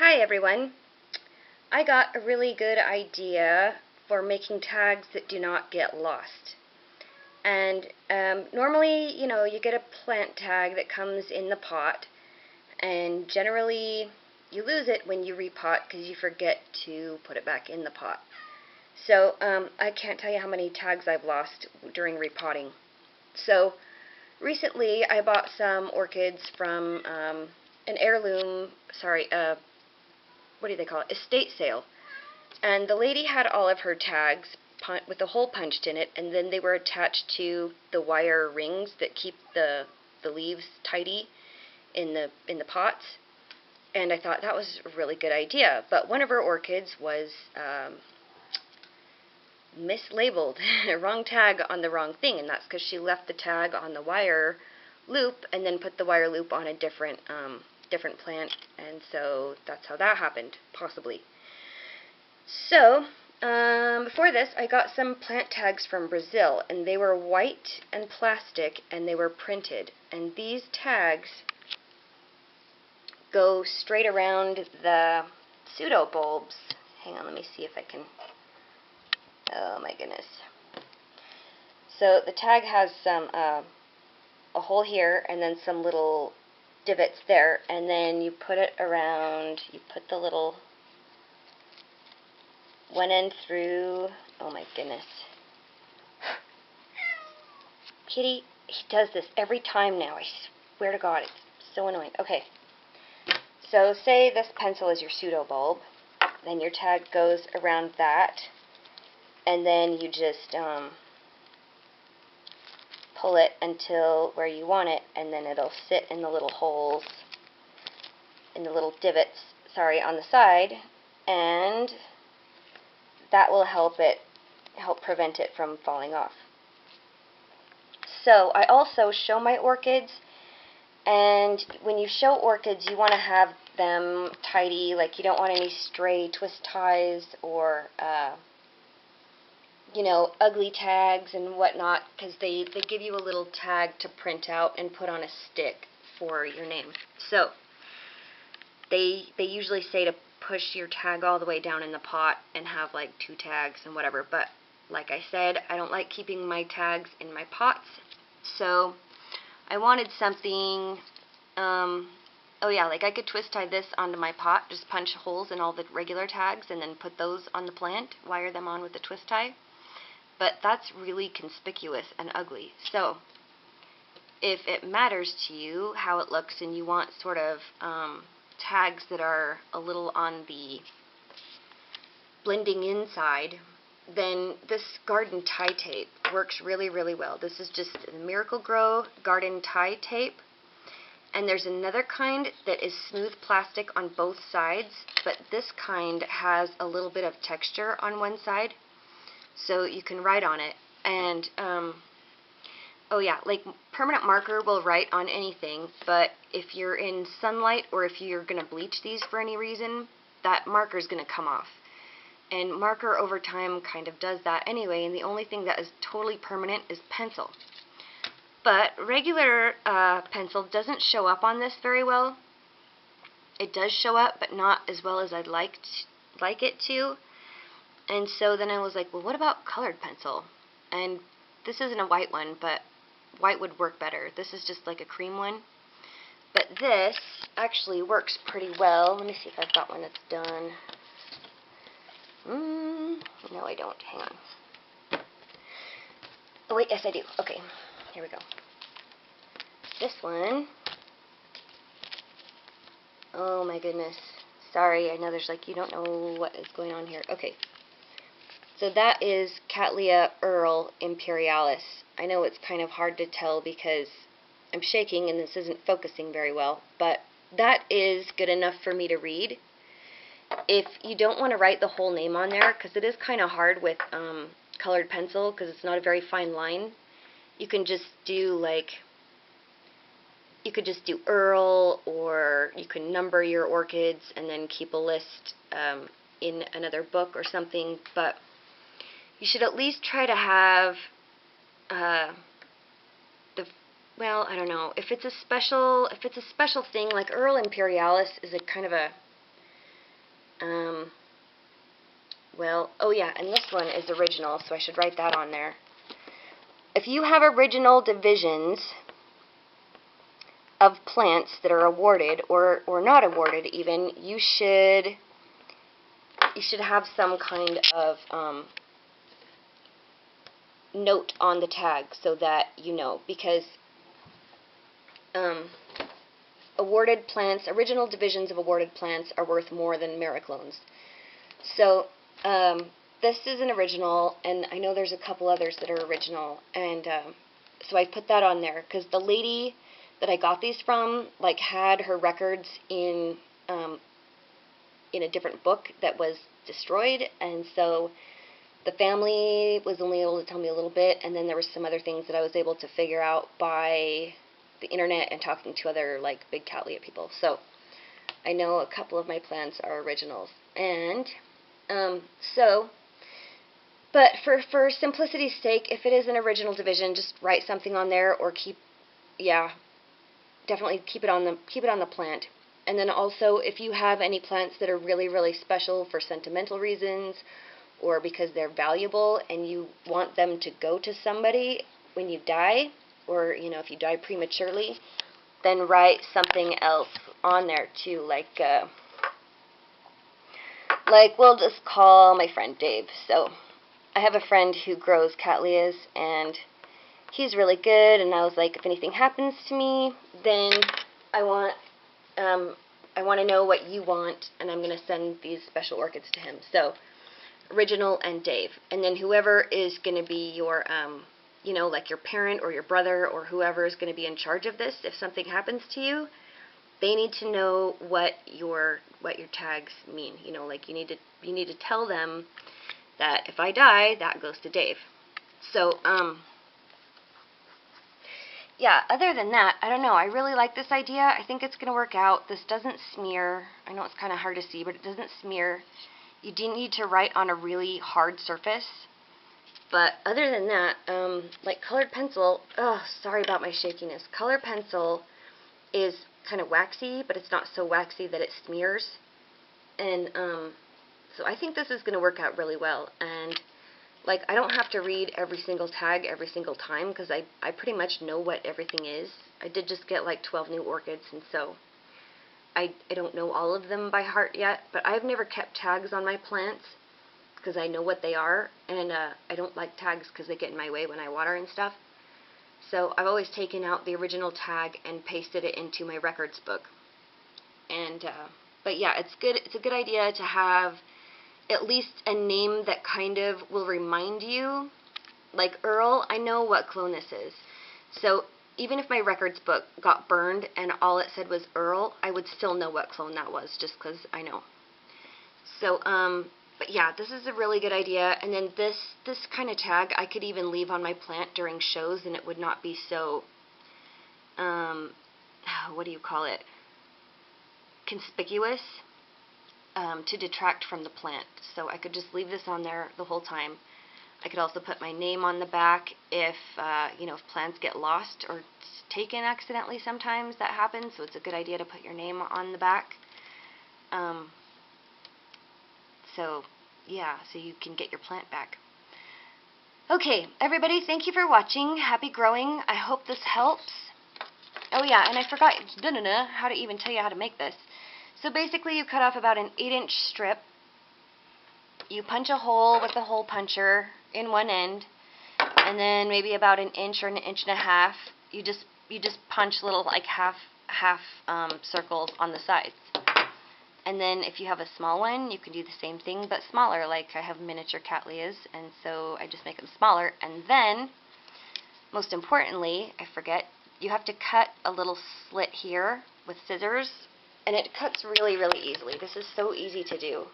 Hi everyone. I got a really good idea for making tags that do not get lost. And normally, you get a plant tag that comes in the pot, and generally you lose it when you repot because you forget to put it back in the pot. So I can't tell you how many tags I've lost during repotting. So recently I bought some orchids from an heirloom, what do they call it, estate sale. And the lady had all of her tags with a hole punched in it, and then they were attached to the wire rings that keep the leaves tidy in the pots. And I thought that was a really good idea. But one of her orchids was mislabeled, wrong tag on the wrong thing, and that's because she left the tag on the wire loop and then put the wire loop on a different plant, and so that's how that happened, possibly. So, before this, I got some plant tags from Brazil, and they were white and plastic, and they were printed. And these tags go straight around the pseudo bulbs. Hang on, let me see if I can. Oh my goodness. So the tag has some a hole here, and then some little divots there, and then you put it around. You put the little one end through. Oh my goodness. Kitty, he does this every time now. I swear to God, it's so annoying. Okay. So say this pencil is your pseudo bulb. Then your tag goes around that. And then you just pull it until where you want it, and then it'll sit in the little holes, in the little divots, on the side, and that will help prevent it from falling off. So I also show my orchids, and when you show orchids, you want to have them tidy. Like, you don't want any stray twist ties or ugly tags and whatnot, because they give you a little tag to print out and put on a stick for your name. So they usually say to push your tag all the way down in the pot and have like 2 tags and whatever, but like I said, I don't like keeping my tags in my pots, so I wanted something, like I could twist tie this onto my pot, just punch holes in all the regular tags and then put those on the plant, wire them on with the twist tie. But that's really conspicuous and ugly. So if it matters to you how it looks and you want sort of tags that are a little on the blending inside, then this garden tie tape works really, really well. This is just the Miracle-Gro garden tie tape. And there's another kind that is smooth plastic on both sides, but this kind has a little bit of texture on one side, so you can write on it. And like permanent marker will write on anything, but if you're in sunlight or if you're going to bleach these for any reason, that marker is going to come off. And marker over time kind of does that anyway, and the only thing that is totally permanent is pencil. But regular pencil doesn't show up on this very well. It does show up, but not as well as I'd like it to. And so then I was like, well, what about colored pencil? And this isn't a white one, but white would work better. This is just like a cream one. But this actually works pretty well. Let me see if I've got one that's done. No, I don't. Hang on. Oh, wait, yes, I do. Okay, here we go. This one. Oh, my goodness. Sorry, I know there's like, you don't know what is going on here. Okay. So that is Cattleya Earl Imperialis. I know it's kind of hard to tell because I'm shaking and this isn't focusing very well, but that is good enough for me to read. If you don't want to write the whole name on there, because it is kind of hard with colored pencil because it's not a very fine line, you can just do Earl, or you can number your orchids and then keep a list in another book or something, but you should at least try to have well, I don't know, if it's a special thing, like Earl Imperialis is a kind of a Well, oh yeah, and this one is original, so I should write that on there. If you have original divisions of plants that are awarded or not awarded even, you should have some kind of note on the tag so that you know, because awarded plants, original divisions of awarded plants are worth more than miraclones. So this is an original, and I know there's a couple others that are original, and so I put that on there because the lady that I got these from like had her records in a different book that was destroyed, and so the family was only able to tell me a little bit, and then there were some other things that I was able to figure out by the internet and talking to other like big Cattleya people. So I know a couple of my plants are originals, and but for simplicity's sake, if it is an original division, just write something on there, or definitely keep it on the plant. And then also, if you have any plants that are really, really special for sentimental reasons, or because they're valuable and you want them to go to somebody when you die, or if you die prematurely, then write something else on there too, like we'll just call my friend Dave. So I have a friend who grows Cattleyas, and he's really good, and I was like, if anything happens to me, then I want to know what you want, and I'm going to send these special orchids to him. So original and Dave, and then whoever is going to be your like your parent or your brother or whoever is going to be in charge of this, if something happens to you, they need to know what your tags mean. Like you need to tell them that if I die, that goes to Dave. So yeah, other than that, I don't know. I really like this idea. I think it's going to work out. This doesn't smear. I know it's kind of hard to see, but it doesn't smear. You do need to write on a really hard surface. But other than that, like colored pencil, oh, sorry about my shakiness. Colored pencil is kind of waxy, but it's not so waxy that it smears. And so I think this is going to work out really well. And like, I don't have to read every single tag every single time, because I pretty much know what everything is. I did just get like 12 new orchids, and so I don't know all of them by heart yet, but I've never kept tags on my plants because I know what they are, and I don't like tags because they get in my way when I water and stuff. So I've always taken out the original tag and pasted it into my records book. And but yeah, it's good. It's a good idea to have at least a name that kind of will remind you. Like Earl, I know what clone this is. So even if my records book got burned and all it said was Earl, I would still know what clone that was, just because I know. So, but yeah, this is a really good idea. And then this kind of tag I could even leave on my plant during shows, and it would not be so, what do you call it, conspicuous, to detract from the plant. So I could just leave this on there the whole time. I could also put my name on the back if, if plants get lost or taken accidentally. Sometimes that happens, so it's a good idea to put your name on the back. So, yeah, so you can get your plant back. Okay, everybody, thank you for watching. Happy growing. I hope this helps. Oh, yeah, and I forgot how to even tell you how to make this. So basically, you cut off about an 8-inch strip. You punch a hole with a hole puncher in one end, and then maybe about an inch or an inch and a half. You just punch little like half circles on the sides. And then if you have a small one, you can do the same thing but smaller. Like I have miniature Cattleyas, and so I just make them smaller. And then, most importantly, I forget, you have to cut a little slit here with scissors, and it cuts really, really easily. This is so easy to do.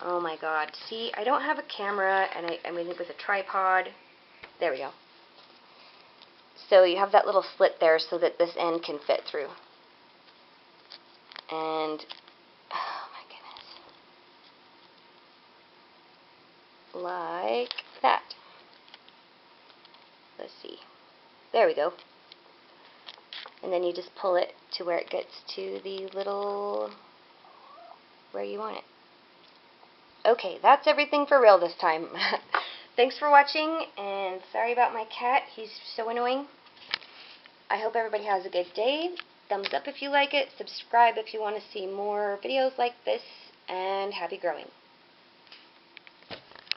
Oh my god. See, I don't have a camera, and I'm in it with a tripod. There we go. So you have that little slit there so that this end can fit through. And, oh my goodness. Like that. Let's see. There we go. And then you just pull it to where it gets to the little where you want it. Okay, that's everything for real this time. Thanks for watching, and sorry about my cat. He's so annoying. I hope everybody has a good day. Thumbs up if you like it. Subscribe if you want to see more videos like this, and happy growing.